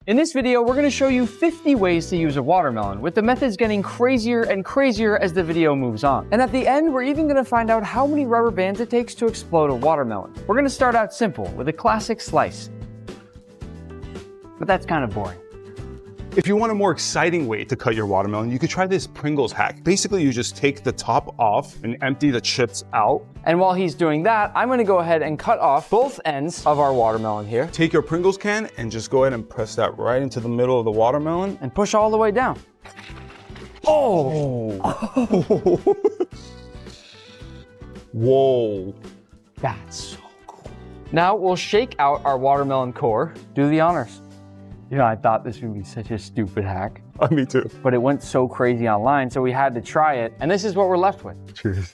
In this video, we're gonna show you 50 ways to use a watermelon, with the methods getting crazier and crazier as the video moves on. And at the end, we're even gonna find out how many rubber bands it takes to explode a watermelon. We're gonna start out simple, with a classic slice. But that's kind of boring. If you want a more exciting way to cut your watermelon, you could try this Pringles hack. Basically, you just take the top off and empty the chips out. And while he's doing that, I'm gonna go ahead and cut off both ends of our watermelon here. Take your Pringles can and just go ahead and press that right into the middle of the watermelon. And push all the way down. Oh! Whoa. That's so cool. Now we'll shake out our watermelon core. Do the honors. You know, I thought this would be such a stupid hack. Me too. But it went so crazy online, so we had to try it. And this is what we're left with. Cheers.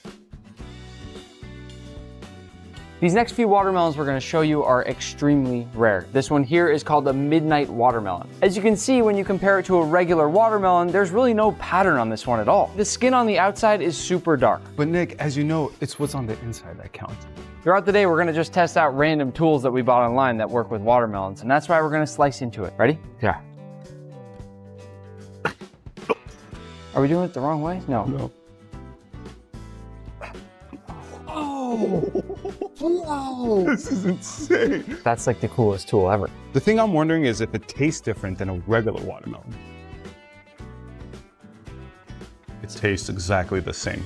These next few watermelons we're gonna show you are extremely rare. This one here is called the Midnight Watermelon. As you can see, when you compare it to a regular watermelon, there's really no pattern on this one at all. The skin on the outside is super dark. But Nick, as you know, it's what's on the inside that counts. Throughout the day, we're gonna just test out random tools that we bought online that work with watermelons, and that's why we're gonna slice into it. Ready? Yeah. Are we doing it the wrong way? No. No. Oh! This is insane. That's like the coolest tool ever. The thing I'm wondering is if it tastes different than a regular watermelon. It tastes exactly the same.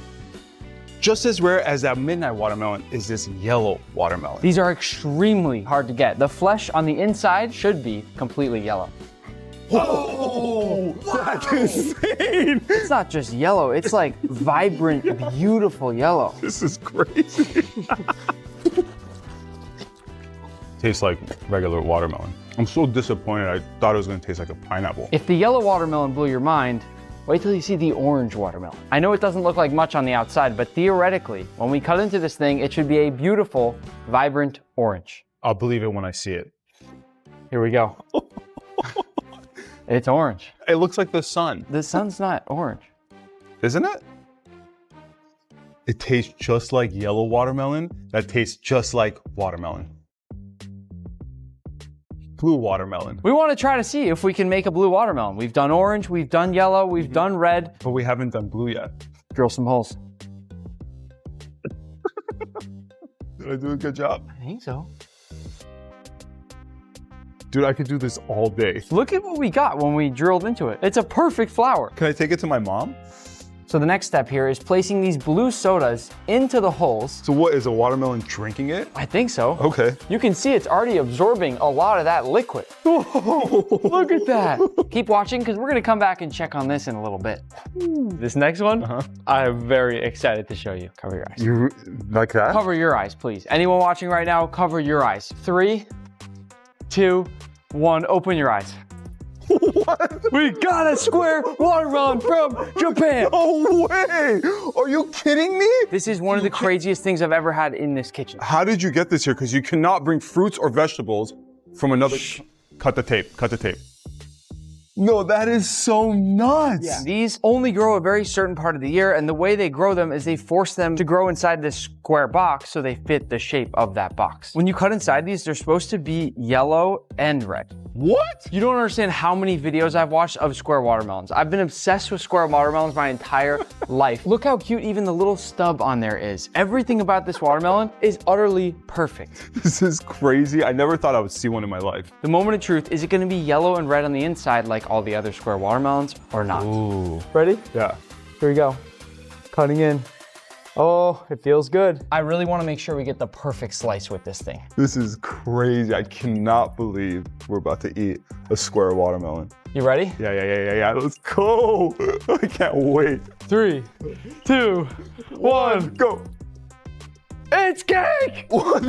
Just as rare as that Midnight Watermelon is this yellow watermelon. These are extremely hard to get. The flesh on the inside should be completely yellow. Whoa! That's insane! It's not just yellow, it's like vibrant, beautiful yellow. This is crazy. Tastes like regular watermelon. I'm so disappointed. I thought it was gonna taste like a pineapple. If the yellow watermelon blew your mind, wait till you see the orange watermelon. I know it doesn't look like much on the outside, but theoretically, when we cut into this thing, it should be a beautiful, vibrant orange. I'll believe it when I see it. Here we go. It's orange. It looks like the sun. The sun's not orange. Isn't it? It tastes just like yellow watermelon that tastes just like watermelon. Blue watermelon. We want to try to see if we can make a blue watermelon. We've done orange, we've done yellow, we've done red. But we haven't done blue yet. Drill some holes. Did I do a good job? I think so. Dude, I could do this all day. Look at what we got when we drilled into it. It's a perfect flower. Can I take it to my mom? So the next step here is placing these blue sodas into the holes. So what, is a watermelon drinking it? I think so. Okay. You can see it's already absorbing a lot of that liquid. Whoa, look at that. Keep watching because we're gonna come back and check on this in a little bit. This next one, I am very excited to show you. Cover your eyes. You like that? Cover your eyes, please. Anyone watching right now, cover your eyes. 3, 2, 1, open your eyes. What? We got a square watermelon from Japan. No way! Are you kidding me? This is one of the craziest things I've ever had in this kitchen. How did you get this here? Because you cannot bring fruits or vegetables from another. Cut the tape, cut the tape. No, that is so nuts. Yeah. These only grow a very certain part of the year, and the way they grow them is they force them to grow inside this square box so they fit the shape of that box. When you cut inside these, they're supposed to be yellow and red. What? You don't understand how many videos I've watched of square watermelons. I've been obsessed with square watermelons my entire life. Look how cute even the little stub on there is. Everything about this watermelon is utterly perfect. This is crazy. I never thought I would see one in my life. The moment of truth, is it gonna be yellow and red on the inside like all the other square watermelons or not? Ooh. Ready? Yeah. Here we go. Cutting in. Oh, it feels good. I really want to make sure we get the perfect slice with this thing. This is crazy. I cannot believe we're about to eat a square watermelon. You ready? Yeah. Let's go. I can't wait. 3, 2, 1, go. It's cake! What?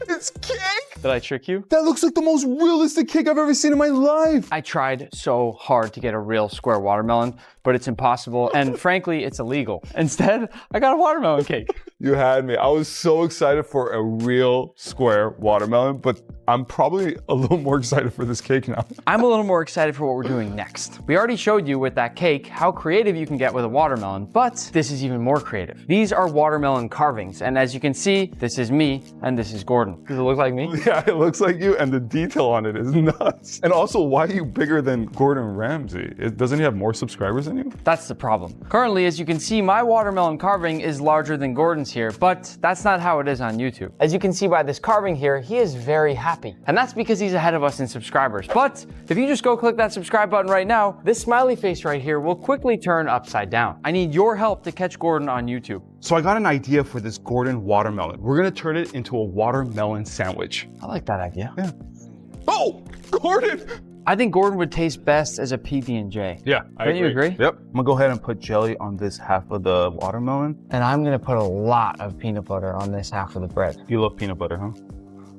It's cake? Did I trick you? That looks like the most realistic cake I've ever seen in my life. I tried so hard to get a real square watermelon. but it's impossible. And frankly, it's illegal. Instead, I got a watermelon cake. You had me. I was so excited for a real square watermelon, but I'm probably a little more excited for this cake now. I'm a little more excited for what we're doing next. We already showed you with that cake how creative you can get with a watermelon, but this is even more creative. These are watermelon carvings, and as you can see, this is me and this is Gordon. Does it look like me? Yeah, it looks like you, and the detail on it is nuts. And also, why are you bigger than Gordon Ramsay? Doesn't he have more subscribers than you? That's the problem. Currently, as you can see, my watermelon carving is larger than Gordon's here, but that's not how it is on YouTube. As you can see by this carving here, he is very happy. And that's because he's ahead of us in subscribers. But if you just go click that subscribe button right now, this smiley face right here will quickly turn upside down. I need your help to catch Gordon on YouTube. So I got an idea for this Gordon watermelon. We're gonna turn it into a watermelon sandwich. I like that idea. Yeah. Oh, Gordon! I think Gordon would taste best as a PB&J. Yeah, I Don't you agree? Yep. I'm gonna go ahead and put jelly on this half of the watermelon. And I'm gonna put a lot of peanut butter on this half of the bread. You love peanut butter, huh?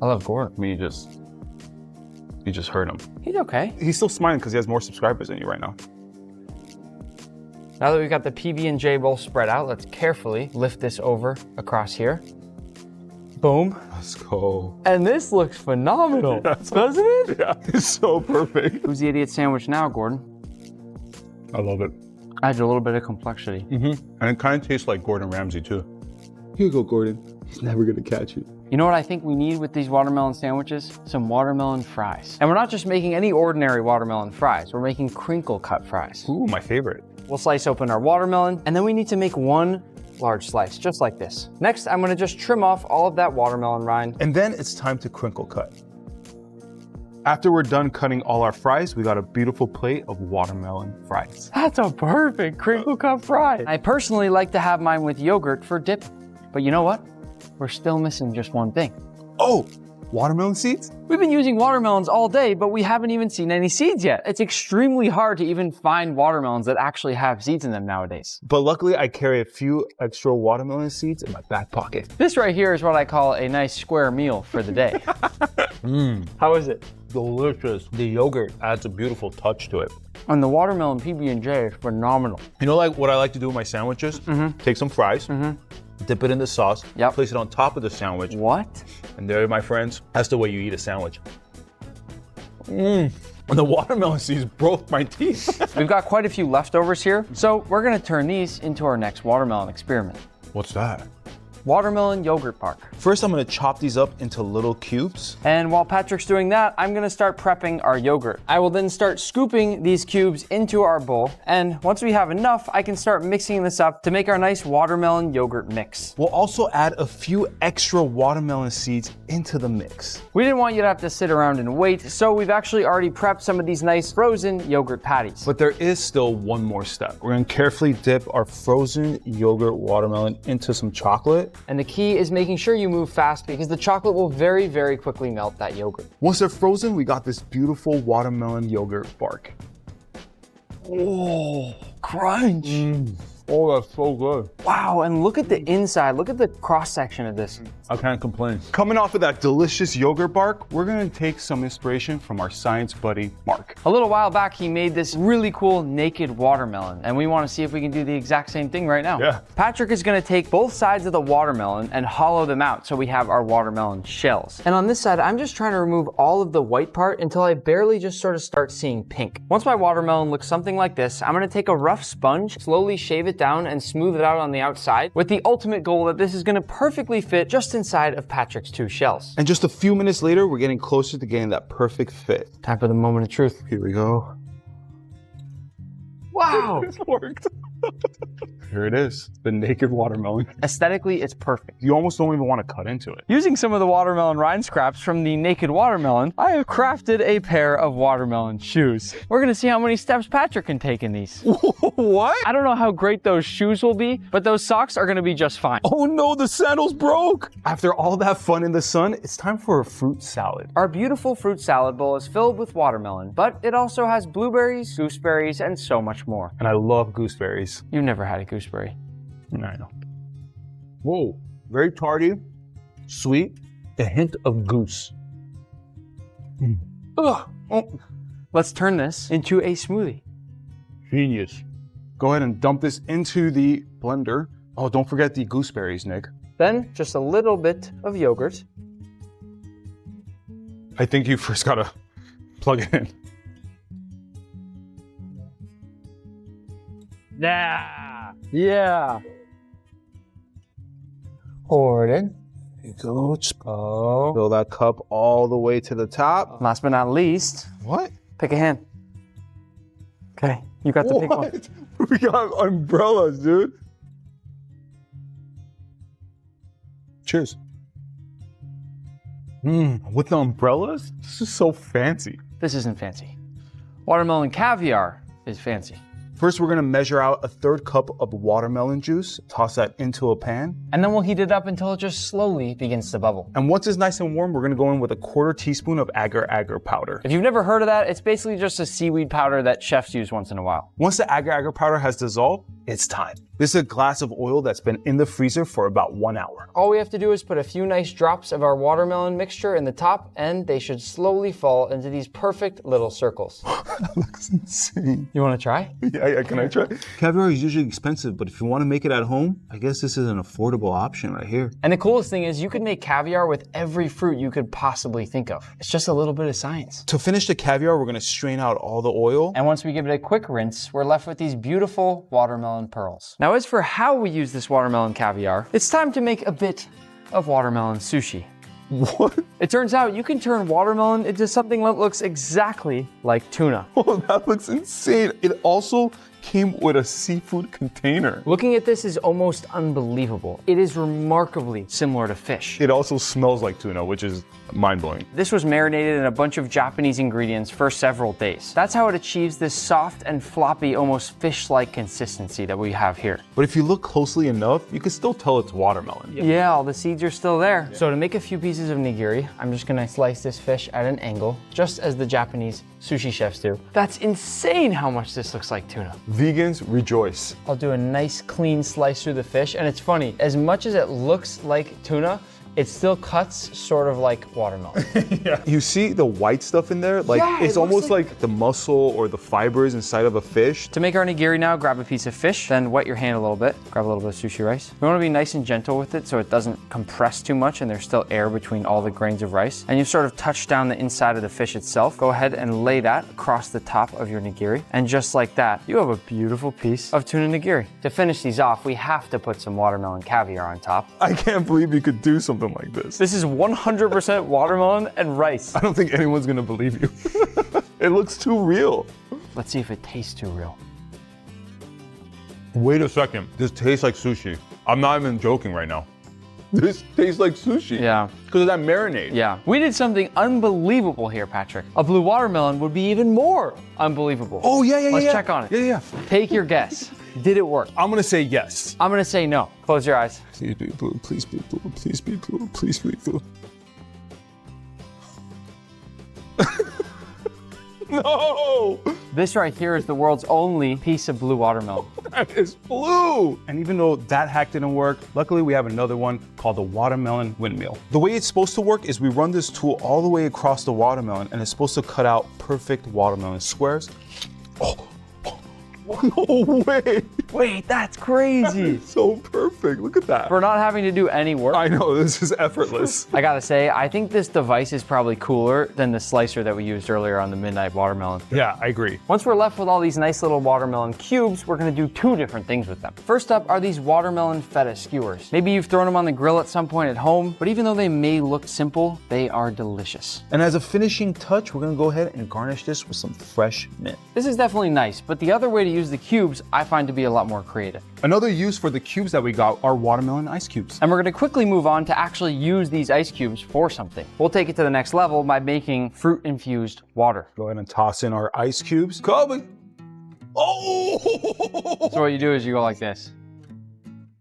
I love Gordon. I mean, you just hurt him. He's okay. He's still smiling because he has more subscribers than you right now. Now that we've got the PB&J bowl spread out, let's carefully lift this over across here. Boom. Let's go. And this looks phenomenal, doesn't it? Yeah, it's so perfect. Who's the idiot sandwich now, Gordon? I love it. Adds a little bit of complexity. And it kind of tastes like Gordon Ramsay too. Here you go, Gordon. He's never gonna catch you. You know what I think we need with these watermelon sandwiches? Some watermelon fries. And we're not just making any ordinary watermelon fries, we're making crinkle cut fries. Ooh, my favorite. We'll slice open our watermelon, and then we need to make one large slice, just like this. Next, I'm gonna just trim off all of that watermelon rind. And then it's time to crinkle cut. After we're done cutting all our fries, we got a beautiful plate of watermelon fries. That's a perfect crinkle cut fry. I personally like to have mine with yogurt for dip, but you know what? We're still missing just one thing. Oh, watermelon seeds? We've been using watermelons all day, but we haven't even seen any seeds yet. It's extremely hard to even find watermelons that actually have seeds in them nowadays. But luckily I carry a few extra watermelon seeds in my back pocket. This right here is what I call a nice square meal for the day. How is it? Delicious. The yogurt adds a beautiful touch to it. And the watermelon PB&J is phenomenal. You know, like what I like to do with my sandwiches? Take some fries, dip it in the sauce, place it on top of the sandwich. What? And there, my friends, that's the way you eat a sandwich. And the watermelon seeds broke my teeth. We've got quite a few leftovers here, so we're gonna turn these into our next watermelon experiment. What's that? Watermelon yogurt bark. First, I'm gonna chop these up into little cubes. And while Patrick's doing that, I'm gonna start prepping our yogurt. I will then start scooping these cubes into our bowl. And once we have enough, I can start mixing this up to make our nice watermelon yogurt mix. We'll also add a few extra watermelon seeds into the mix. We didn't want you to have to sit around and wait, so we've actually already prepped some of these nice frozen yogurt patties. But there is still one more step. We're gonna carefully dip our frozen yogurt watermelon into some chocolate. And the key is making sure you move fast because the chocolate will very, very quickly melt that yogurt. Once they're frozen, we got this beautiful watermelon yogurt bark. Oh, crunch. Oh, that's so good. Wow, and look at the inside. Look at the cross-section of this. I can't complain. Coming off of that delicious yogurt bark, we're gonna take some inspiration from our science buddy, Mark. A little while back, he made this really cool naked watermelon, and we want to see if we can do the exact same thing right now. Yeah. Patrick is going to take both sides of the watermelon and hollow them out so we have our watermelon shells. And on this side, I'm just trying to remove all of the white part until I barely just sort of start seeing pink. Once my watermelon looks something like this, I'm going to take a rough sponge, slowly shave it down and smooth it out on the outside, with the ultimate goal that this is going to perfectly fit just inside of Patrick's two shells. And just a few minutes later, we're getting closer to getting that perfect fit. Time for the moment of truth. Here we go. Wow! It worked. Here it is, the naked watermelon. Aesthetically, it's perfect. You almost don't even want to cut into it. Using some of the watermelon rind scraps from the naked watermelon, I have crafted a pair of watermelon shoes. We're gonna see how many steps Patrick can take in these. What? I don't know how great those shoes will be, but those socks are gonna be just fine. Oh no, the sandals broke. After all that fun in the sun, it's time for a fruit salad. Our beautiful fruit salad bowl is filled with watermelon, but it also has blueberries, gooseberries, and so much more. And I love gooseberries. You've never had a gooseberry. I know. Whoa, very tarty, sweet, a hint of goose. Ugh. Oh. Let's turn this into a smoothie. Genius. Go ahead and dump this into the blender. Oh, don't forget the gooseberries, Nick. Then just a little bit of yogurt. I think you first gotta plug it in. Yeah. Pour it in. There you go. Oh. Fill that cup all the way to the top. Last but not least, What? pick a hand. Okay, you got to pick one. We got umbrellas, dude. Cheers. With the umbrellas? This is so fancy. This isn't fancy. Watermelon caviar is fancy. First, we're gonna measure out a 1/3 cup of watermelon juice, toss that into a pan. And then we'll heat it up until it just slowly begins to bubble. And once it's nice and warm, we're gonna go in with a 1/4 teaspoon of agar-agar powder. If you've never heard of that, it's basically just a seaweed powder that chefs use once in a while. Once the agar-agar powder has dissolved, it's time. This is a glass of oil that's been in the freezer for about 1 hour. All we have to do is put a few nice drops of our watermelon mixture in the top, and they should slowly fall into these perfect little circles. That looks insane. You wanna try? Yeah, can I try? Caviar is usually expensive, but if you wanna make it at home, I guess this is an affordable option right here. And the coolest thing is you could make caviar with every fruit you could possibly think of. It's just a little bit of science. To finish the caviar, we're gonna strain out all the oil. And once we give it a quick rinse, we're left with these beautiful watermelon pearls. Now, as for how we use this watermelon caviar, it's time to make a bit of watermelon sushi. What? It turns out you can turn watermelon into something that looks exactly like tuna. Oh, that looks insane. It also came with a seafood container. Looking at this is almost unbelievable. It is remarkably similar to fish. It also smells like tuna, which is mind-blowing. This was marinated in a bunch of Japanese ingredients for several days. That's how it achieves this soft and floppy, almost fish-like consistency that we have here. But if you look closely enough, you can still tell it's watermelon. Yeah, all the seeds are still there. So to make a few pieces of nigiri, I'm just gonna slice this fish at an angle, just as the Japanese sushi chefs do. That's insane how much this looks like tuna. Vegans rejoice. I'll do a nice clean slice through the fish, and it's funny, as much as it looks like tuna, it still cuts sort of like watermelon. Yeah. You see the white stuff in there? Like, Yeah, it's it looks almost like the muscle or the fibers inside of a fish. To make our nigiri now, grab a piece of fish, then wet your hand a little bit. Grab a little bit of sushi rice. You wanna be nice and gentle with it so it doesn't compress too much and there's still air between all the grains of rice. And you sort of touch down the inside of the fish itself. Go ahead and lay that across the top of your nigiri. And just like that, you have a beautiful piece of tuna nigiri. To finish these off, we have to put some watermelon caviar on top. I can't believe you could do something like this. This is 100% watermelon and rice. I don't think anyone's gonna believe you. It looks too real. Let's see if it tastes too real. Wait a second. This tastes like sushi. I'm not even joking right now. This tastes like sushi. Yeah. Because of that marinade. Yeah. We did something unbelievable here, Patrick. A blue watermelon would be even more unbelievable. Oh, yeah. Let's check on it. Yeah. Take your guess. Did it work? I'm gonna say yes. I'm gonna say no. Close your eyes. Please be blue, please be blue, please be blue, please be blue. No! This right here is the world's only piece of blue watermelon. That is blue! And even though that hack didn't work, luckily we have another one called the watermelon windmill. The way it's supposed to work is we run this tool all the way across the watermelon and it's supposed to cut out perfect watermelon squares. Oh, no way! Wait, that's crazy. So perfect, look at that. For not having to do any work. I know, this is effortless. I gotta say, I think this device is probably cooler than the slicer that we used earlier on the Midnight Watermelon. Yeah, I agree. Once we're left with all these nice little watermelon cubes, we're gonna do two different things with them. First up are these watermelon feta skewers. Maybe you've thrown them on the grill at some point at home, but even though they may look simple, they are delicious. And as a finishing touch, we're gonna go ahead and garnish this with some fresh mint. This is definitely nice, but the other way to use the cubes, I find to be a lot more creative. Another use for the cubes that we got are watermelon ice cubes. And we're gonna quickly move on to actually use these ice cubes for something. We'll take it to the next level by making fruit-infused water. Go ahead and toss in our ice cubes. Kobe! Oh! So what you do is you go like this.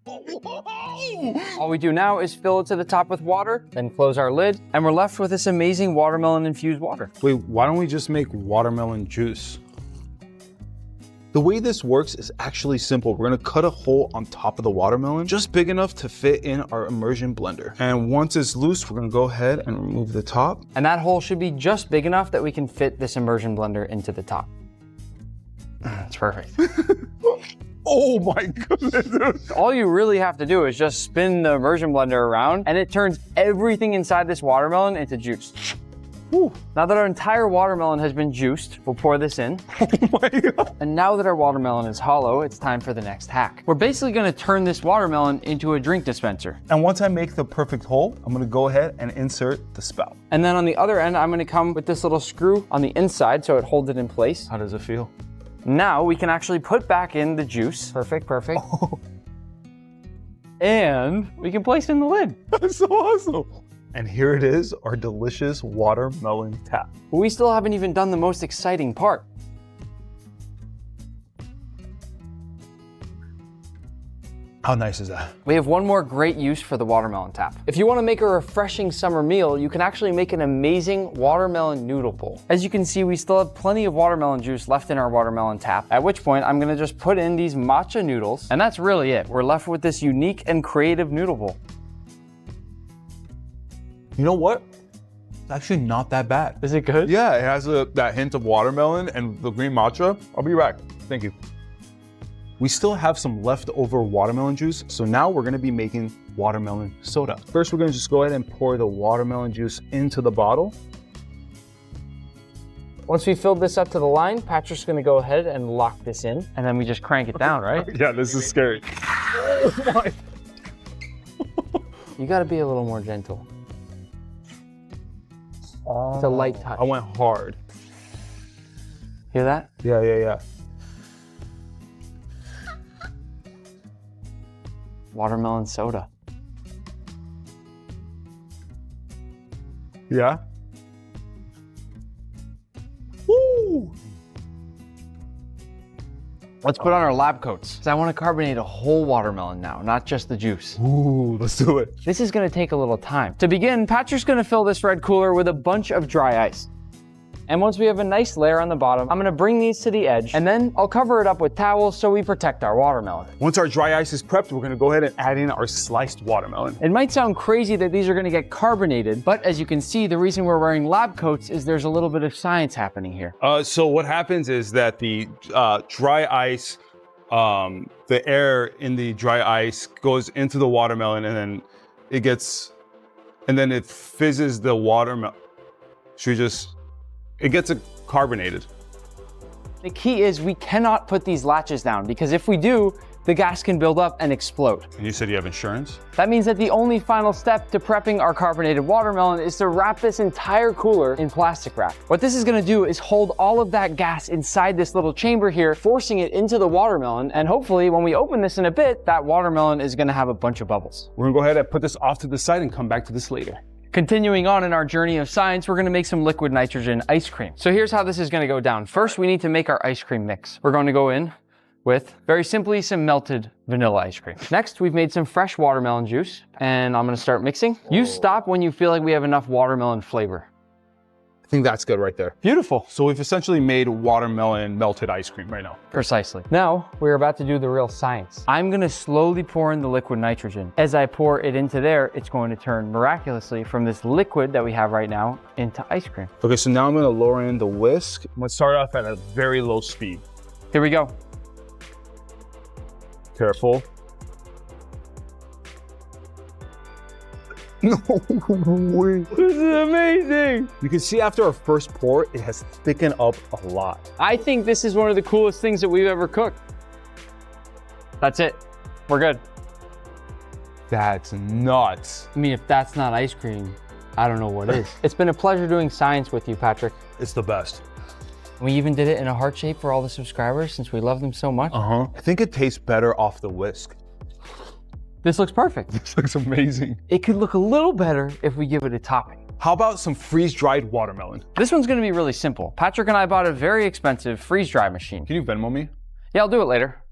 All we do now is fill it to the top with water, then close our lid, and we're left with this amazing watermelon-infused water. Wait, why don't we just make watermelon juice? The way this works is actually simple. We're gonna cut a hole on top of the watermelon, just big enough to fit in our immersion blender. And once it's loose, we're gonna go ahead and remove the top. And that hole should be just big enough that we can fit this immersion blender into the top. It's perfect. Oh my goodness, dude. All you really have to do is just spin the immersion blender around and it turns everything inside this watermelon into juice. Whew. Now that our entire watermelon has been juiced, we'll pour this in. Oh my God. And now that our watermelon is hollow, it's time for the next hack. We're basically gonna turn this watermelon into a drink dispenser. And once I make the perfect hole, I'm gonna go ahead and insert the spout. And then on the other end, I'm gonna come with this little screw on the inside so it holds it in place. How does it feel? Now we can actually put back in the juice. Perfect, perfect. Oh, And we can place in the lid. that's so awesome. And here it is, our delicious watermelon tap. But we still haven't even done the most exciting part. How nice is that? We have one more great use for the watermelon tap. If you want to make a refreshing summer meal, you can actually make an amazing watermelon noodle bowl. As you can see, we still have plenty of watermelon juice left in our watermelon tap, at which point I'm gonna just put in these matcha noodles, and that's really it. We're left with this unique and creative noodle bowl. You know what? It's actually not that bad. Is it good? Yeah, it has that hint of watermelon and the green matcha. I'll be back. Thank you. We still have some leftover watermelon juice, so now we're gonna be making watermelon soda. First, we're gonna just go ahead and pour the watermelon juice into the bottle. Once we filled this up to the line, Patrick's gonna go ahead and lock this in, and then we just crank it down, right? Yeah, this is scary. Oh my. You gotta be a little more gentle. It's a light touch. I went hard. Hear that? Yeah. Watermelon soda. Yeah. Woo! Let's put on our lab coats, because I want to carbonate a whole watermelon now, not just the juice. Ooh, let's do it. This is going to take a little time. To begin, Patrick's going to fill this red cooler with a bunch of dry ice. And once we have a nice layer on the bottom, I'm gonna bring these to the edge, and then I'll cover it up with towels so we protect our watermelon. Once our dry ice is prepped, we're gonna go ahead and add in our sliced watermelon. It might sound crazy that these are gonna get carbonated, but as you can see, the reason we're wearing lab coats is there's a little bit of science happening here. So what happens is that the dry ice, the air in the dry ice goes into the watermelon, and then it fizzes the watermelon. It gets carbonated. The key is we cannot put these latches down, because if we do, the gas can build up and explode. And you said you have insurance? That means that the only final step to prepping our carbonated watermelon is to wrap this entire cooler in plastic wrap. What this is gonna do is hold all of that gas inside this little chamber here, forcing it into the watermelon, and hopefully when we open this in a bit, that watermelon is gonna have a bunch of bubbles. We're gonna go ahead and put this off to the side and come back to this later. Continuing on in our journey of science, we're gonna make some liquid nitrogen ice cream. So here's how this is gonna go down. First, we need to make our ice cream mix. We're gonna go in with, very simply, some melted vanilla ice cream. Next, we've made some fresh watermelon juice, and I'm gonna start mixing. You stop when you feel like we have enough watermelon flavor. I think that's good right there. Beautiful. So we've essentially made watermelon melted ice cream right now. Precisely. Now, we're about to do the real science. I'm gonna slowly pour in the liquid nitrogen. As I pour it into there, it's going to turn miraculously from this liquid that we have right now into ice cream. Okay, so now I'm gonna lower in the whisk. I'm gonna start off at a very low speed. Here we go. Careful. No way. This is amazing. You can see after our first pour, it has thickened up a lot. I think this is one of the coolest things that we've ever cooked. That's it. We're good. That's nuts. I mean, if that's not ice cream, I don't know what is. It's been a pleasure doing science with you, Patrick. It's the best. We even did it in a heart shape for all the subscribers since we love them so much. I think it tastes better off the whisk. This looks perfect. This looks amazing. It could look a little better if we give it a topping. How about some freeze-dried watermelon? This one's gonna be really simple. Patrick and I bought a very expensive freeze-dry machine. Can you Venmo me? Yeah, I'll do it later.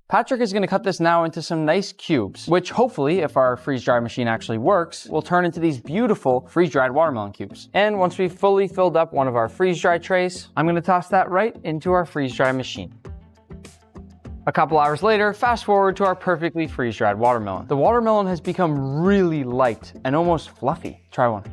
Patrick is gonna cut this now into some nice cubes, which hopefully, if our freeze-dry machine actually works, will turn into these beautiful freeze-dried watermelon cubes. And once we've fully filled up one of our freeze-dry trays, I'm gonna toss that right into our freeze-dry machine. A couple hours later, fast forward to our perfectly freeze-dried watermelon. The watermelon has become really light and almost fluffy. Try one.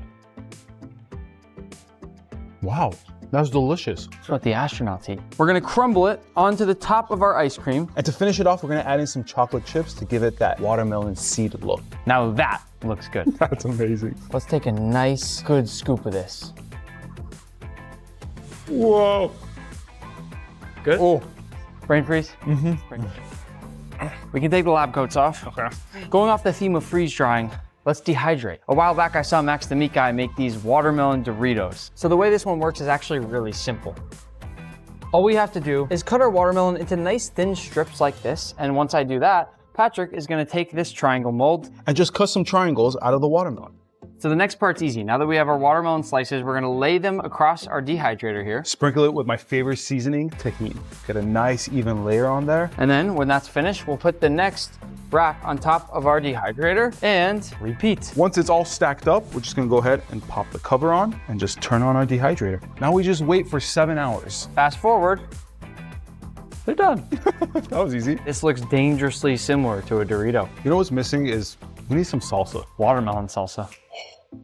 Wow, That's delicious. That's what the astronauts eat. We're gonna crumble it onto the top of our ice cream. And to finish it off, we're gonna add in some chocolate chips to give it that watermelon seed look. Now that looks good. That's amazing. Let's take a nice, good scoop of this. Whoa. Good? Oh. Brain freeze? Mm-hmm. We can take the lab coats off. Okay. Going off the theme of freeze drying, let's dehydrate. A while back, I saw Max the Meat Guy make these watermelon Doritos. So the way this one works is actually really simple. All we have to do is cut our watermelon into nice thin strips like this. And once I do that, Patrick is gonna take this triangle mold. And just cut some triangles out of the watermelon. So the next part's easy. Now that we have our watermelon slices, we're gonna lay them across our dehydrator here. Sprinkle it with my favorite seasoning, tahini. Get a nice even layer on there. And then when that's finished, we'll put the next wrap on top of our dehydrator and repeat. Once it's all stacked up, we're just gonna go ahead and pop the cover on and just turn on our dehydrator. Now we just wait for 7 hours. Fast forward, they're done. That was easy. This looks dangerously similar to a Dorito. You know what's missing is we need some salsa. Watermelon salsa.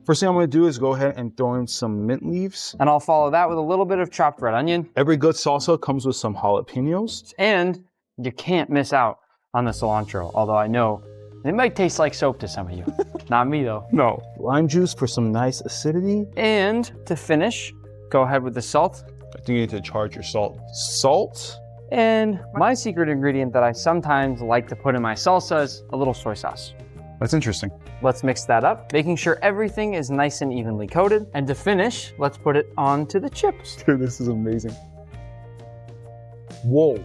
First thing I'm gonna do is go ahead and throw in some mint leaves. And I'll follow that with a little bit of chopped red onion. Every good salsa comes with some jalapenos. And you can't miss out on the cilantro, although I know it might taste like soap to some of you. Not me though. No. Lime juice for some nice acidity. And to finish, go ahead with the salt. I think you need to charge your salt. Salt. And my secret ingredient that I sometimes like to put in my salsa is a little soy sauce. That's interesting. Let's mix that up, making sure everything is nice and evenly coated. And to finish, let's put it onto the chips. Dude, this is amazing. Whoa.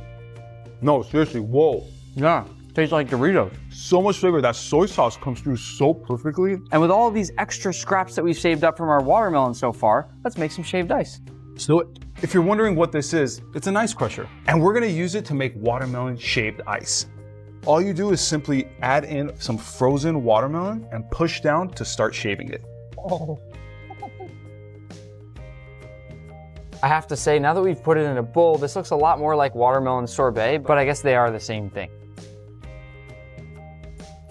No, seriously, whoa. Yeah, tastes like Doritos. So much flavor. That soy sauce comes through so perfectly. And with all of these extra scraps that we've saved up from our watermelon so far, let's make some shaved ice. Let's do it. If you're wondering what this is, it's an ice crusher. And we're gonna use it to make watermelon shaved ice. All you do is simply add in some frozen watermelon and push down to start shaving it. Oh. I have to say, now that we've put it in a bowl, this looks a lot more like watermelon sorbet, but I guess they are the same thing.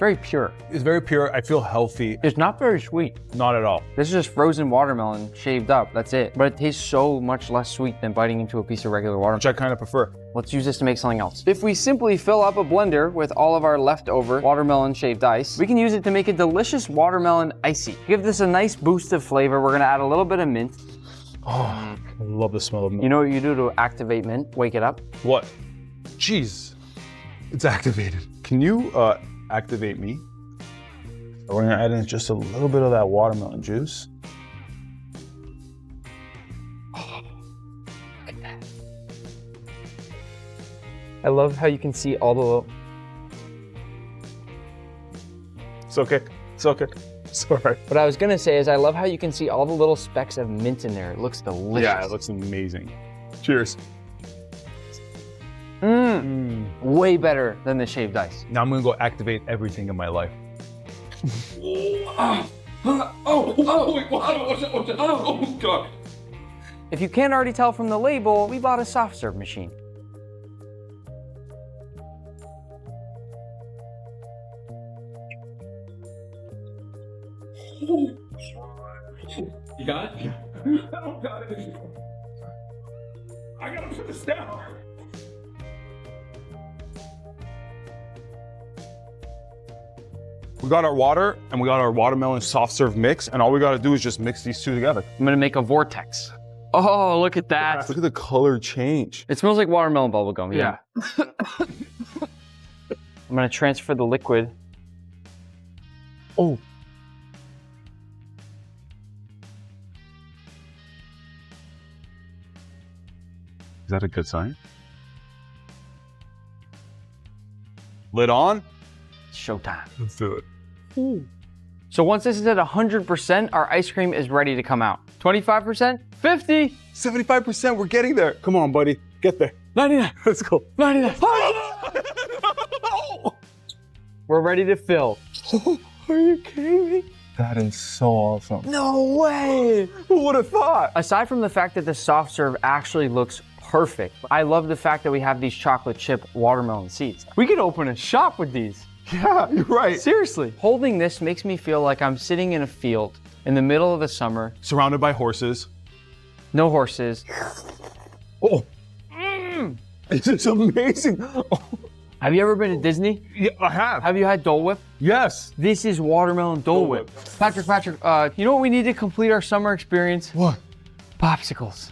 Very pure. It's very pure. I feel healthy. It's not very sweet. Not at all. This is just frozen watermelon shaved up, that's it. But it tastes so much less sweet than biting into a piece of regular watermelon. Which I kind of prefer. Let's use this to make something else. If we simply fill up a blender with all of our leftover watermelon shaved ice, we can use it to make a delicious watermelon icy. Give this a nice boost of flavor. We're gonna add a little bit of mint. Oh, I love the smell of mint. You know what you do to activate mint? Wake it up. What? Jeez, it's activated. Can you activate me? We're gonna add in just a little bit of that watermelon juice. Oh, look at that. I love how you can see all the little... It's okay, it's okay. It's all right. What I was gonna say is I love how you can see all the little specks of mint in there. It looks delicious. Yeah, it looks amazing. Cheers. Way better than the shaved ice. Now I'm gonna go activate everything in my life. Oh, God. If you can't already tell from the label, we bought a soft serve machine. You got it? I don't got it. I gotta put this down. We got our water and we got our watermelon soft serve mix, and all we gotta do is just mix these two together. I'm gonna make a vortex. Oh, look at that. Look at the color change. It smells like watermelon bubblegum. Yeah. I'm gonna transfer the liquid. Oh. Is that a good sign? Lid on? It's showtime. Let's do it. So once this is at 100%, our ice cream is ready to come out. 25%? 50? 75%, we're getting there. Come on, buddy, get there. 99. Let's go. 99. We're ready to fill. Are you kidding me? That is so awesome. No way! Who would have thought? Aside from the fact that the soft serve actually looks perfect, I love the fact that we have these chocolate chip watermelon seeds. We could open a shop with these. Yeah, you're right. Seriously. Holding this makes me feel like I'm sitting in a field in the middle of the summer. Surrounded by horses. No horses. Oh, this is amazing. Oh, Have you ever been to Disney? yeah, I have. Have you had Dole Whip? Yes. This is watermelon Dole Whip. Patrick, you know what we need to complete our summer experience? What? Popsicles.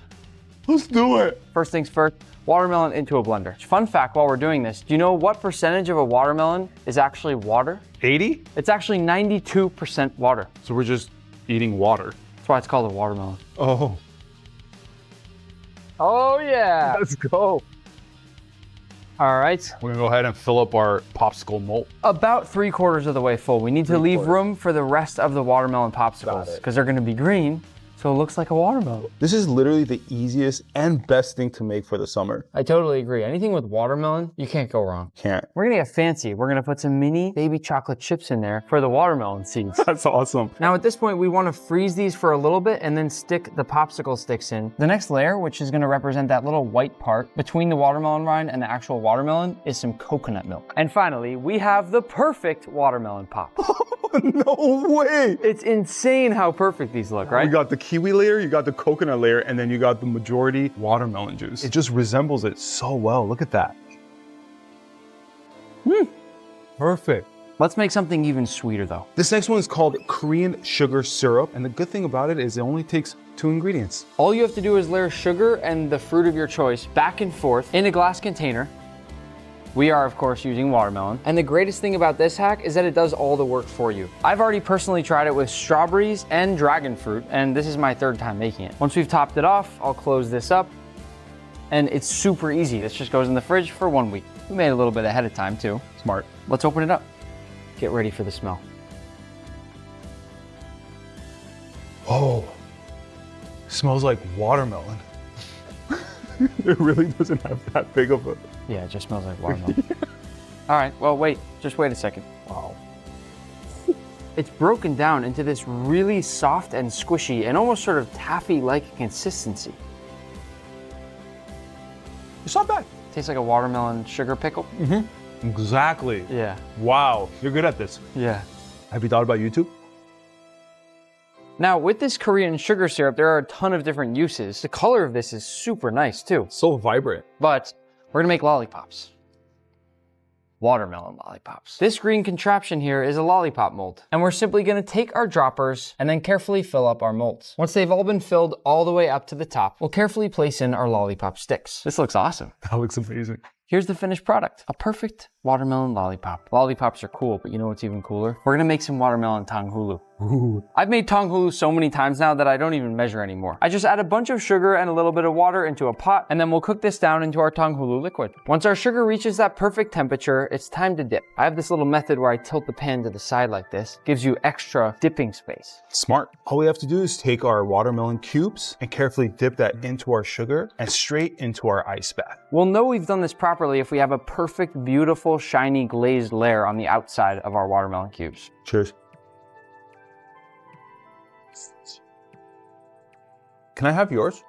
Let's do it. First things first, watermelon into a blender. Fun fact while we're doing this, do you know what percentage of a watermelon is actually water? 80? It's actually 92% water. So we're just eating water. That's why it's called a watermelon. Oh. Oh yeah. Let's go. All right. We're gonna go ahead and fill up our popsicle mold. About 3/4 of the way full. We need to leave room for the rest of the watermelon popsicles because they're gonna be green, so it looks like a watermelon. This is literally the easiest and best thing to make for the summer. I totally agree. Anything with watermelon, you can't go wrong. Can't. We're gonna get fancy. We're gonna put some mini baby chocolate chips in there for the watermelon seeds. That's awesome. Now at this point, we wanna freeze these for a little bit and then stick the popsicle sticks in. The next layer, which is gonna represent that little white part between the watermelon rind and the actual watermelon, is some coconut milk. And finally, we have the perfect watermelon pop. No way. It's insane how perfect these look, You right? got the kiwi layer, you got the coconut layer, and then you got the majority watermelon juice. It just resembles it so well. Look at that. Perfect. Let's make something even sweeter though. This next one is called Korean sugar syrup. And the good thing about it is it only takes 2 ingredients. All you have to do is layer sugar and the fruit of your choice back and forth in a glass container. We are, of course, using watermelon. And the greatest thing about this hack is that it does all the work for you. I've already personally tried it with strawberries and dragon fruit, and this is my 3rd time making it. Once we've topped it off, I'll close this up, and it's super easy. This just goes in the fridge for 1 week. We made it a little bit ahead of time, too. Smart. Let's open it up. Get ready for the smell. Oh, smells like watermelon. It really doesn't have that big of a... Yeah, it just smells like watermelon. All right, well, just wait a second. Wow. It's broken down into this really soft and squishy and almost sort of taffy-like consistency. It's not bad. Tastes like a watermelon sugar pickle. Exactly. Yeah, Wow, you're good at this. yeah. Have you thought about YouTube? Now, with this Korean sugar syrup, there are a ton of different uses. The color of this is super nice too. So vibrant. But we're gonna make lollipops. Watermelon lollipops. This green contraption here is a lollipop mold. And we're simply gonna take our droppers and then carefully fill up our molds. Once they've all been filled all the way up to the top, we'll carefully place in our lollipop sticks. This looks awesome. That looks amazing. Here's the finished product, a perfect watermelon lollipop. Lollipops are cool, but you know what's even cooler? We're gonna make some watermelon tanghulu. Ooh. I've made tanghulu so many times now that I don't even measure anymore. I just add a bunch of sugar and a little bit of water into a pot, and then we'll cook this down into our tanghulu liquid. Once our sugar reaches that perfect temperature, it's time to dip. I have this little method where I tilt the pan to the side like this. Gives you extra dipping space. Smart. All we have to do is take our watermelon cubes and carefully dip that into our sugar and straight into our ice bath. We'll know we've done this properly if we have a perfect, beautiful, shiny glazed layer on the outside of our watermelon cubes. Cheers. Can I have yours?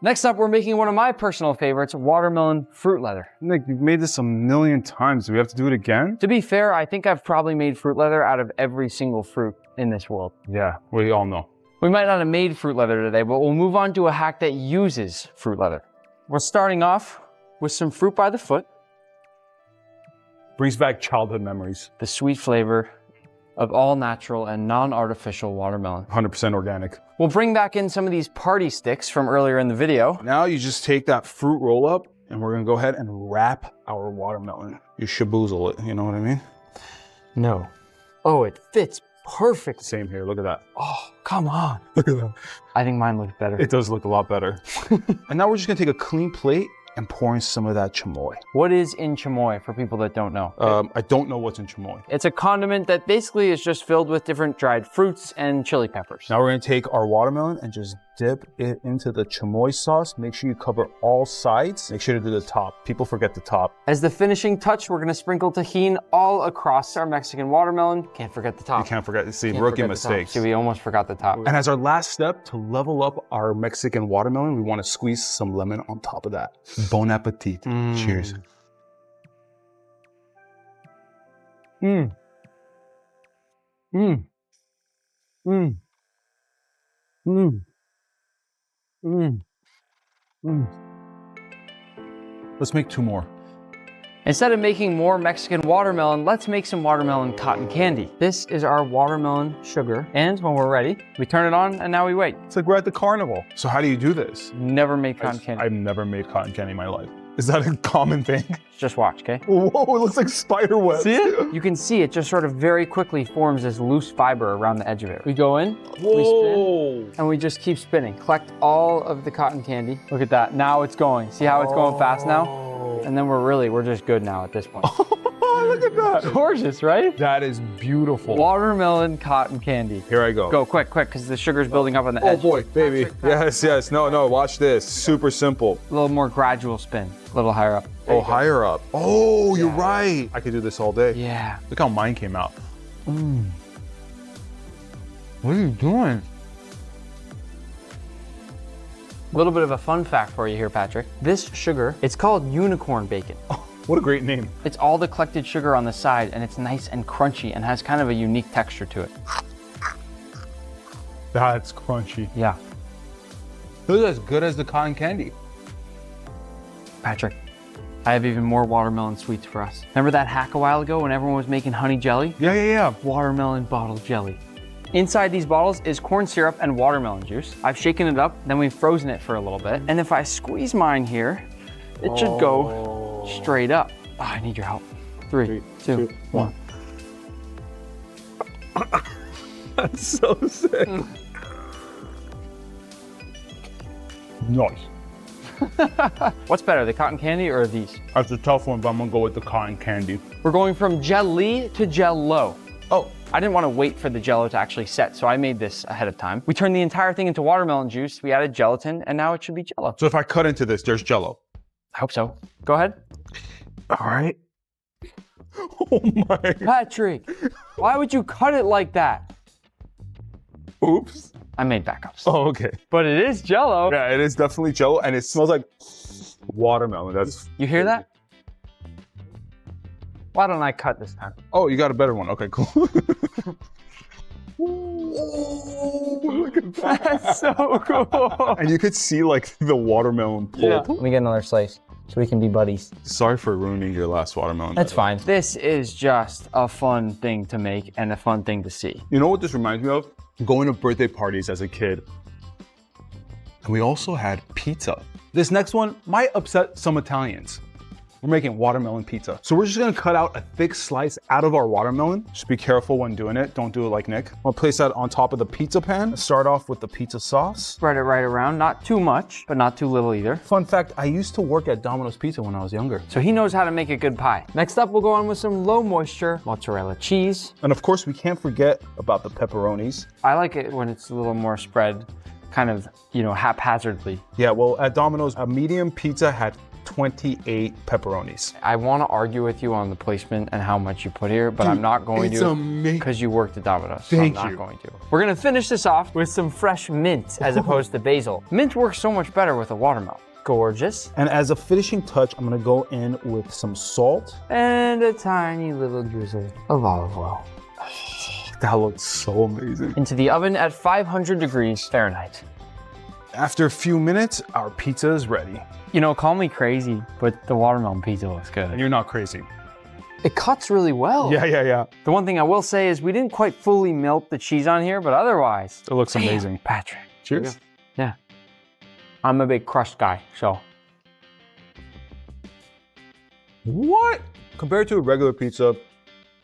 Next up, we're making one of my personal favorites, watermelon fruit leather. Nick, you've made this a million times. Do we have to do it again? To be fair, I think I've probably made fruit leather out of every single fruit in this world. Yeah, we all know. We might not have made fruit leather today, but we'll move on to a hack that uses fruit leather. We're starting off with some fruit by the foot, Brings back childhood memories. the sweet flavor of all natural and non-artificial watermelon. 100% organic. We'll bring back in some of these party sticks from earlier in the video. Now you just take that fruit roll up and we're gonna go ahead and wrap our watermelon. You shaboozle it, you know what I mean? No. Oh, it fits perfect. Same here, look at that. Oh, come on. Look at that. I think mine looks better. It does look a lot better. And now we're just gonna take a clean plate and pour in some of that chamoy. What is in chamoy for people that don't know? I don't know what's in chamoy. It's a condiment that basically is just filled with different dried fruits and chili peppers. Now we're gonna take our watermelon and just dip it into the chamoy sauce. Make sure you cover all sides. Make sure to do the top. People forget the top. As the finishing touch, we're gonna sprinkle tahini all across our Mexican watermelon. Can't forget the top. You can't forget, see, Can't rookie forget the top. mistakes. See, we almost forgot the top. And as our last step to level up our Mexican watermelon, we wanna squeeze some lemon on top of that. Bon appetit. Cheers. Mmm. Mmm. Mmm. Mmm. Mmm. Mmm. Let's make 2 more. Instead of making more Mexican watermelon, let's make some watermelon cotton candy. This is our watermelon sugar, and when we're ready, we turn it on and now we wait. It's like we're at the carnival. So how do you do this? Never made cotton candy. I've never made cotton candy in my life. Is that a common thing? Just watch, okay? Whoa, it looks like spider web. See it? You can see it just sort of very quickly forms this loose fiber around the edge of it. We go in, we spin, and we just keep spinning. Collect all of the cotton candy. Look at that, now it's going. See how it's going fast now? And then we're just good now at this point. Look at that. Gorgeous, right? That is beautiful. Watermelon cotton candy. Here I go. Go quick, because the sugar's building up on the Oh edge. boy, baby. Yes, yes. No, watch this. Super simple. A little more gradual spin, a little higher up. Oh, higher up. Oh, you're right. I could do this all day. Yeah. Look how mine came out. What are you doing? A little bit of a fun fact for you here, Patrick. This sugar, it's called unicorn bacon. What a great name. It's all the collected sugar on the side, and it's nice and crunchy and has kind of a unique texture to it. That's crunchy. Yeah. This is as good as the cotton candy. Patrick, I have even more watermelon sweets for us. Remember that hack a while ago when everyone was making honey jelly? Yeah. Watermelon bottled jelly. Inside these bottles is corn syrup and watermelon juice. I've shaken it up, then we've frozen it for a little bit. And if I squeeze mine here, it should go straight up. Oh, I need your help. 3, 2, 1. That's so sick. Nice. What's better, the cotton candy or these? That's a tough one, but I'm gonna go with the cotton candy. We're going from jelly to jello. Oh, I didn't want to wait for the jello to actually set, so I made this ahead of time. We turned the entire thing into watermelon juice, we added gelatin, and now it should be jello. So if I cut into this, there's jello. I hope so. Go ahead. All right. Oh my. Patrick, why would you cut it like that? Oops. I made backups. Oh, okay. But it is jello. Yeah, it is definitely jello, and it smells like watermelon. That's. You hear that? Why don't I cut this time? Oh, you got a better one. Okay, cool. Oh, look at that. That's so cool. And you could see like the watermelon pulp. Let me get another slice so we can be buddies. Sorry for ruining your last watermelon. That's fine. This is just a fun thing to make and a fun thing to see. You know what this reminds me of? Going to birthday parties as a kid. And we also had pizza. This next one might upset some Italians. We're making watermelon pizza. So we're just gonna cut out a thick slice out of our watermelon. Just be careful when doing it. Don't do it like Nick. I'll place that on top of the pizza pan. Start off with the pizza sauce. Spread it right around, not too much, but not too little either. Fun fact, I used to work at Domino's Pizza when I was younger. So he knows how to make a good pie. Next up, we'll go on with some low moisture mozzarella cheese. And of course, we can't forget about the pepperonis. I like it when it's a little more spread, kind of, haphazardly. Yeah, well, at Domino's, a medium pizza had 28 pepperonis. I want to argue with you on the placement and how much you put here, but I'm not going it's to amazing. because you worked at Domino's. Thank so I'm you. not going to. We're going to finish this off with some fresh mint as opposed to basil. Mint works so much better with a watermelon. Gorgeous. And as a finishing touch, I'm gonna go in with some salt. And a tiny little drizzle of olive oil. That looks so amazing. Into the oven at 500 degrees Fahrenheit. After a few minutes, our pizza is ready. Call me crazy, but the watermelon pizza looks good. And you're not crazy. It cuts really well. Yeah. The one thing I will say is we didn't quite fully melt the cheese on here, but otherwise. It looks amazing. Damn, Patrick. Cheers. Yeah. I'm a big crust guy, so. What? Compared to a regular pizza,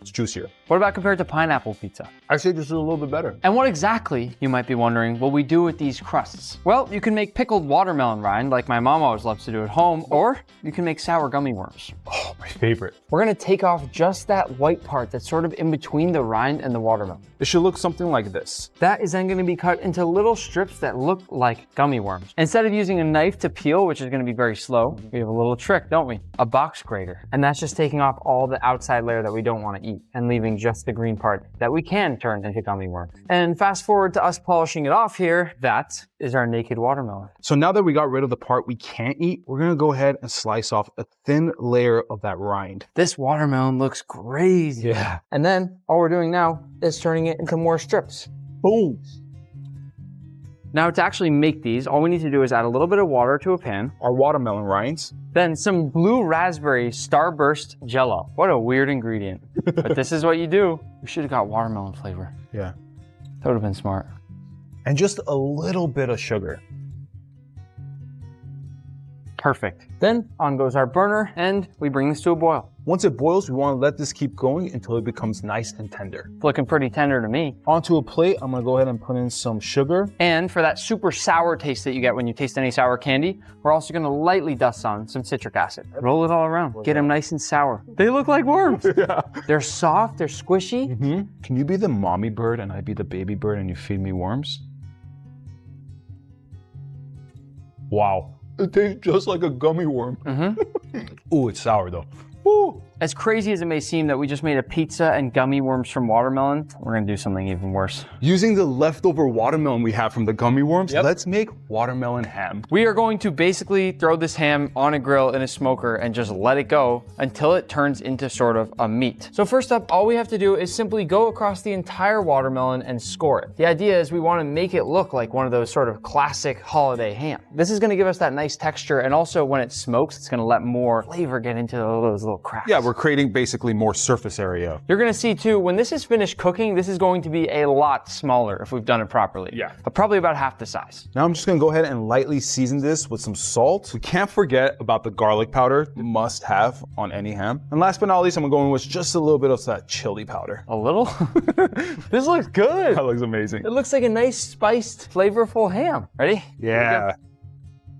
it's juicier. What about compared to pineapple pizza? I say just a little bit better. And what exactly, you might be wondering, will we do with these crusts? Well, you can make pickled watermelon rind like my mom always loves to do at home, or you can make sour gummy worms. Oh, my favorite. We're gonna take off just that white part that's sort of in between the rind and the watermelon. It should look something like this. That is then gonna be cut into little strips that look like gummy worms. Instead of using a knife to peel, which is gonna be very slow, we have a little trick, don't we? A box grater. And that's just taking off all the outside layer that we don't wanna eat and leaving just the green part that we can turn into gummy worms. And fast forward to us polishing it off here, that is our naked watermelon. So now that we got rid of the part we can't eat, we're gonna go ahead and slice off a thin layer of that rind. This watermelon looks crazy. Yeah. And then all we're doing now is turning it into more strips. Boom. Now to actually make these, all we need to do is add a little bit of water to a pan. Our watermelon rinds. Then some blue raspberry starburst jello. What a weird ingredient. But this is what you do. We should have got watermelon flavor. Yeah. That would have been smart. And just a little bit of sugar. Perfect. Then on goes our burner and we bring this to a boil. Once it boils, we want to let this keep going until it becomes nice and tender. It's looking pretty tender to me. Onto a plate, I'm gonna go ahead and put in some sugar. And for that super sour taste that you get when you taste any sour candy, we're also gonna lightly dust on some citric acid. Roll it all around. Get them nice and sour. They look like worms. Yeah. They're soft, they're squishy. Mm-hmm. Can you be the mommy bird and I be the baby bird and you feed me worms? Wow. It tastes just like a gummy worm. Mm-hmm. Ooh, it's sour though. Ooh. As crazy as it may seem that we just made a pizza and gummy worms from watermelon, we're gonna do something even worse. Using the leftover watermelon we have from the gummy worms, Yep. let's make watermelon ham. We are going to basically throw this ham on a grill in a smoker and just let it go until it turns into sort of a meat. So first up, all we have to do is simply go across the entire watermelon and score it. The idea is we want to make it look like one of those sort of classic holiday ham. This is gonna give us that nice texture, and also when it smokes, it's gonna let more flavor get into those little cracks. Yeah, we're creating basically more surface area. You're gonna see too, when this is finished cooking, this is going to be a lot smaller if we've done it properly. Yeah. But probably about half the size. Now I'm just gonna go ahead and lightly season this with some salt. We can't forget about the garlic powder, must have on any ham. And last but not least, I'm gonna go in with just a little bit of that chili powder. A little? This looks good. That looks amazing. It looks like a nice spiced, flavorful ham. Ready? Yeah.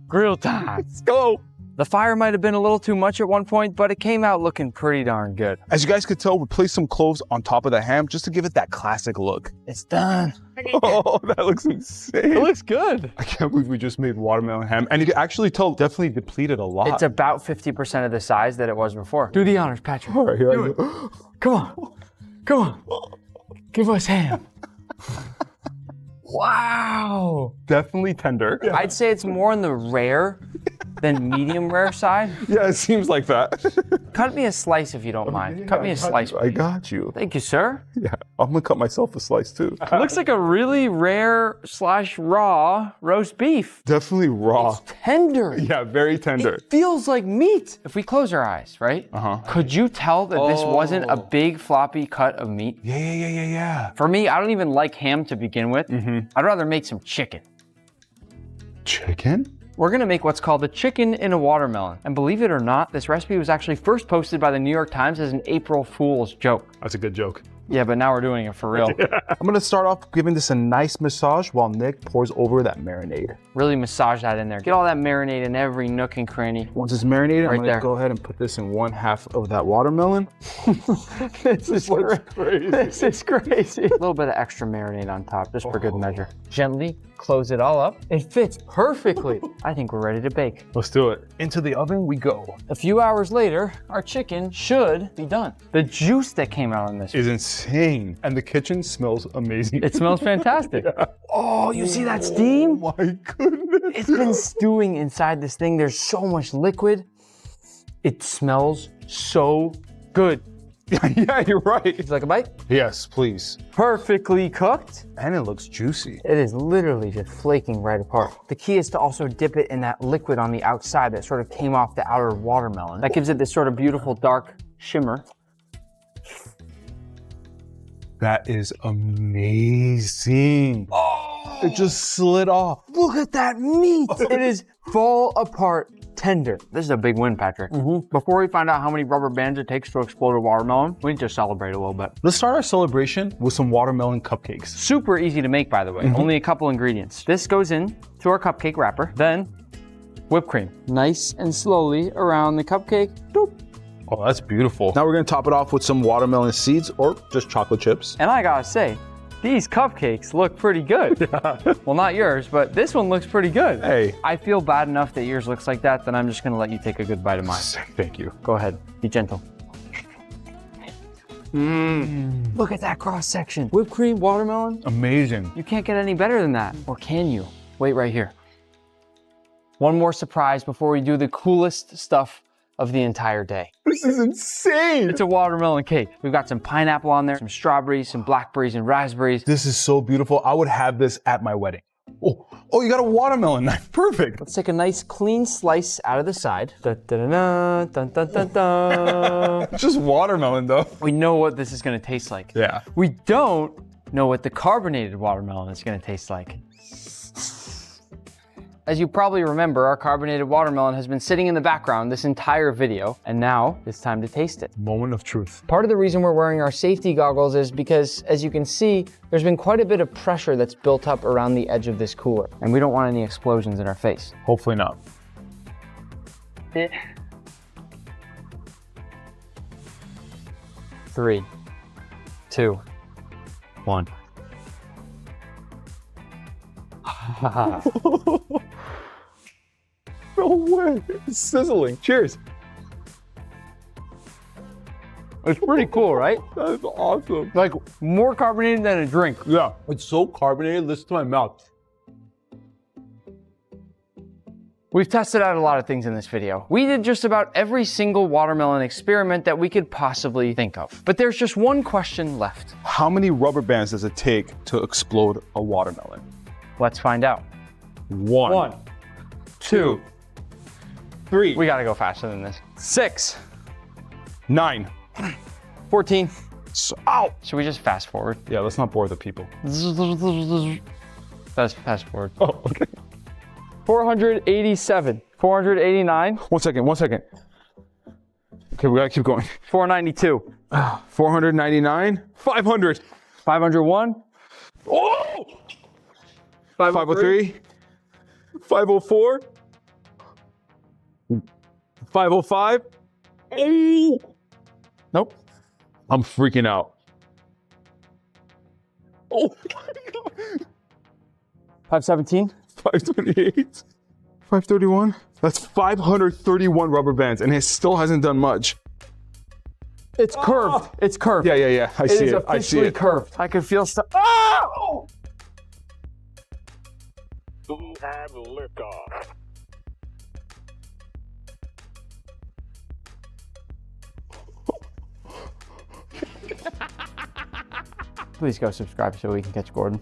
Grill time. Let's go. The fire might have been a little too much at one point, but it came out looking pretty darn good. As you guys could tell, we placed some cloves on top of the ham just to give it that classic look. It's done. Oh, that looks insane. It looks good. I can't believe we just made watermelon ham. And you can actually tell, definitely depleted a lot. It's about 50% of the size that it was before. Do the honors, Patrick. All right, here I go. Come on. Come on. Give us ham. Wow. Definitely tender. Yeah. I'd say it's more on the rare than medium rare side. Yeah, it seems like that. Cut me a slice if you don't mind. Cut me a slice. I got you. Thank you, sir. Yeah, I'm gonna cut myself a slice too. It looks like a really rare / raw roast beef. Definitely raw. Tender. Yeah, very tender. It feels like meat. If we close our eyes, right? Could you tell that this wasn't a big floppy cut of meat? Yeah. For me, I don't even like ham to begin with. I'd rather make some chicken. Chicken? We're gonna make what's called a chicken in a watermelon. And believe it or not, this recipe was actually first posted by the New York Times as an April Fool's joke. That's a good joke. Yeah, but now we're doing it for real. I'm gonna start off giving this a nice massage while Nick pours over that marinade. Really massage that in there. Get all that marinade in every nook and cranny. Once it's marinated, Right I'm gonna there. go ahead and put this in 1/2 of that watermelon. This is crazy. This is crazy. A little bit of extra marinade on top, just for good measure. Gently close it all up. It fits perfectly. I think we're ready to bake. Let's do it. Into the oven we go. A few hours later, our chicken should be done. The juice that came out on this, Is insane. And the kitchen smells amazing. it smells fantastic. Oh, you see that steam? Oh my goodness. It's been stewing inside this thing. There's so much liquid. It smells so good. Yeah, you're right. Would you like a bite? Yes, please. Perfectly cooked. And it looks juicy. It is literally just flaking right apart. The key is to also dip it in that liquid on the outside that sort of came off the outer watermelon. That gives it this sort of beautiful dark shimmer. That is amazing. Oh, it just slid off. Look at that meat. It is fall apart tender. This is a big win, Patrick. Before we find out how many rubber bands it takes to explode a watermelon, we need to celebrate a little bit. Let's start our celebration with some watermelon cupcakes. Super easy to make, by the way. Only a couple ingredients. This goes in to our cupcake wrapper. Then whipped cream. Nice and slowly around the cupcake. Doop. Oh, that's beautiful. Now we're gonna top it off with some watermelon seeds or just chocolate chips. And I gotta say, these cupcakes look pretty good. Well, not yours, but this one looks pretty good. Hey. I feel bad enough that yours looks like that, then I'm just gonna let you take a good bite of mine. Thank you. Go ahead, be gentle. Look at that cross section. Whipped cream, watermelon. Amazing. You can't get any better than that. Or can you? Wait right here. One more surprise before we do the coolest stuff of the entire day. This is insane. It's a watermelon cake. We've got some pineapple on there, some strawberries, some blackberries, and raspberries. This is so beautiful. I would have this at my wedding. Oh, you got a watermelon knife. Perfect. Let's take a nice clean slice out of the side. Dun, dun, dun, dun, dun, dun, dun. It's just watermelon though. We know what this is gonna taste like. Yeah. We don't know what the carbonated watermelon is gonna taste like. As you probably remember, our carbonated watermelon has been sitting in the background this entire video, and now it's time to taste it. Moment of truth. Part of the reason we're wearing our safety goggles is because, as you can see, there's been quite a bit of pressure that's built up around the edge of this cooler, and we don't want any explosions in our face. Hopefully not. 3, 2, 1. No way. It's sizzling. Cheers. It's pretty cool, right? That's awesome. Like, more carbonated than a drink. Yeah. It's so carbonated. Listen to my mouth. We've tested out a lot of things in this video. We did just about every single watermelon experiment that we could possibly think of. But there's just one question left. How many rubber bands does it take to explode a watermelon? Let's find out. 1, 2, 3, We gotta go faster than this. 6, 9. 14. Ow! Should we just fast forward? Yeah, let's not bore the people. Let's fast forward. Oh, okay. 487, 489, 1 second. Okay, we gotta keep going. 492, 499, 500. 501, Oh! 503, 503, 504, 505. Oh! Nope. I'm freaking out. Oh my God. 517, 528, 531. That's 531 rubber bands, and it still hasn't done much. It's curved. It's curved. Yeah. I see It is it. I see officially it. curved. I can feel stuff. Ah! Who had liftoff? Please go subscribe so we can catch Gordon.